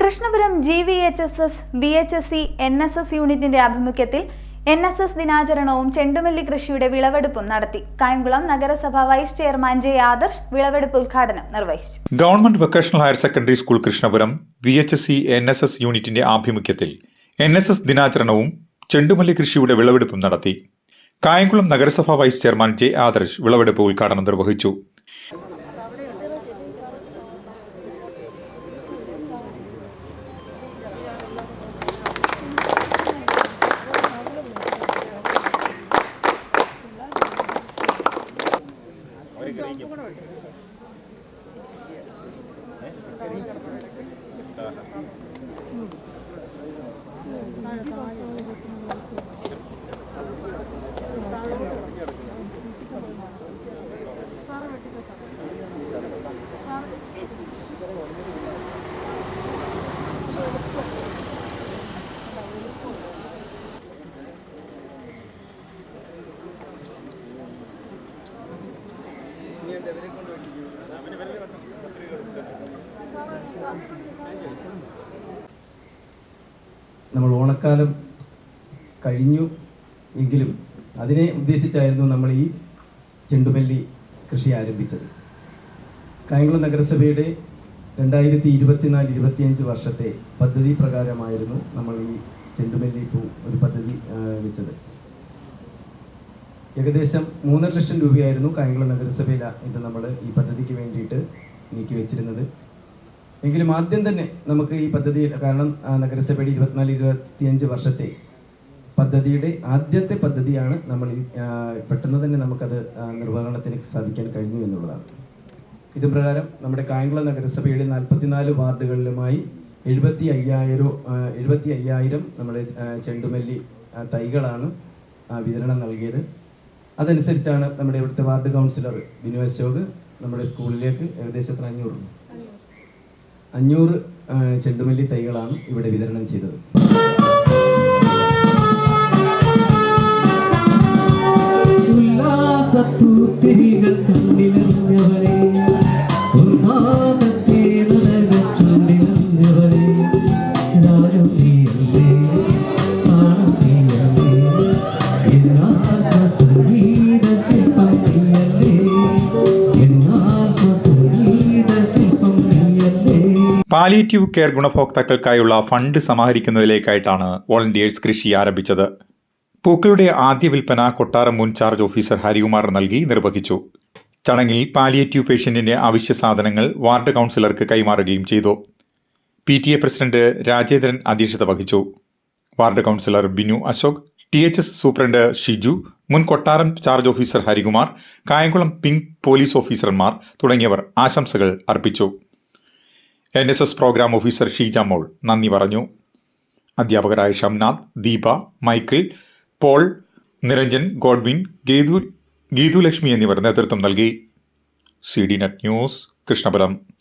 Krishnapuram GVHSS, VHSE, NSS യൂണിറ്റിന്റെ ആഭിമുഖ്യത്തിൽ NSS ദിനാചരണവും ചെണ്ടുമല്ലി കൃഷിയുടെ വിളവെടുപ്പും നടത്തി. കായംകുളം നഗരസഭ വൈസ് ചെയർമാൻ J. ആദർശ് വിളവെടുപ്പ് ഉദ്ഘാടനം നിർവഹിച്ചു. Government vocational higher secondary school Krishnapuram VHSE, NSS യൂണിറ്റിന്റെ ആഭിമുഖ്യത്തിൽ NSS ദിനാചരണവും ചെണ്ടുമല്ലി കൃഷിയുടെ വിളവെടുപ്പും നടത്തി. കായംകുളം നഗരസഭ വൈസ് ചെയർമാൻ J. ആദർശ് വിളവെടുപ്പ് ഉദ്ഘാടനം നിർവഹിച്ചു. നമ്മൾ ഓണക്കാലം കഴിഞ്ഞു എങ്കിലും അതിനെ ഉദ്ദേശിച്ചായിരുന്നു നമ്മൾ ഈ ചെണ്ടുമല്ലി കൃഷി ആരംഭിച്ചത്. കായംകുളം നഗരസഭയുടെ 2024-25 വർഷത്തെ പദ്ധതി പ്രകാരമായിരുന്നു നമ്മൾ ഈ ചെണ്ടുമല്ലി പൂ ഒരു പദ്ധതി വെച്ചത്. ഏകദേശം 3.5 ലക്ഷം രൂപയായിരുന്നു കായംകുളം നഗരസഭയിൽ ഇത് നമ്മൾ ഈ പദ്ധതിക്ക് വേണ്ടിയിട്ട് നീക്കി വെച്ചിരുന്നത്. എങ്കിലും ആദ്യം തന്നെ നമുക്ക് ഈ പദ്ധതി, കാരണം നഗരസഭയുടെ 24-25 വർഷത്തെ പദ്ധതിയുടെ ആദ്യത്തെ പദ്ധതിയാണ് നമ്മൾ പെട്ടെന്ന് തന്നെ നമുക്കത് നിർവഹണത്തിന് സാധിക്കാൻ കഴിഞ്ഞു എന്നുള്ളതാണ്. ഇത് പ്രകാരം നമ്മുടെ കായംകുളം നഗരസഭയുടെ 44 വാർഡുകളിലുമായി 75,000 നമ്മുടെ ചെണ്ടുമല്ലി തൈകളാണ് വിതരണം നൽകിയത്. അതനുസരിച്ചാണ് നമ്മുടെ ഇവിടുത്തെ വാർഡ് കൗൺസിലർ ബിനു അശോക് നമ്മുടെ സ്കൂളിലേക്ക് ഏകദേശം 500 ചെണ്ടുമല്ലി തൈകളാണ് ഇവിടെ വിതരണം ചെയ്തത്. പാലിയേറ്റീവ് കെയർ ഗുണഭോക്താക്കൾക്കായുള്ള ഫണ്ട് സമാഹരിക്കുന്നതിലേക്കായിട്ടാണ് വോളണ്ടിയേഴ്സ് കൃഷി ആരംഭിച്ചത്. പൂക്കളുടെ ആദ്യ വിൽപ്പന കൊട്ടാരം മുൻ ചാർജ് ഓഫീസർ ഹരികുമാർ നൽകി നിർവഹിച്ചു. ചടങ്ങിൽ പാലിയേറ്റീവ് പേഷ്യന്റിന്റെ അവശ്യ സാധനങ്ങൾ വാർഡ് കൗൺസിലർക്ക് കൈമാറുകയും ചെയ്തു. PTA പ്രസിഡന്റ് രാജേന്ദ്രൻ അധ്യക്ഷത വഹിച്ചു. Ward councillor Binu Ashok, THS superintendent Shiju, മുൻ കൊട്ടാരം charge officer Harikumar, Kayamkulam pink police ഓഫീസർമാർ തുടങ്ങിയവർ ആശംസകൾ അർപ്പിച്ചു. NSS programme officer Sheeja Mol നന്ദി പറഞ്ഞു. അധ്യാപകരായ Shamnath, Deepa, Michael, Paul, Niranjan, Godwin, Geethu Lakshmi എന്നിവർ നേതൃത്വം നൽകി. CDNet news, Krishnapuram.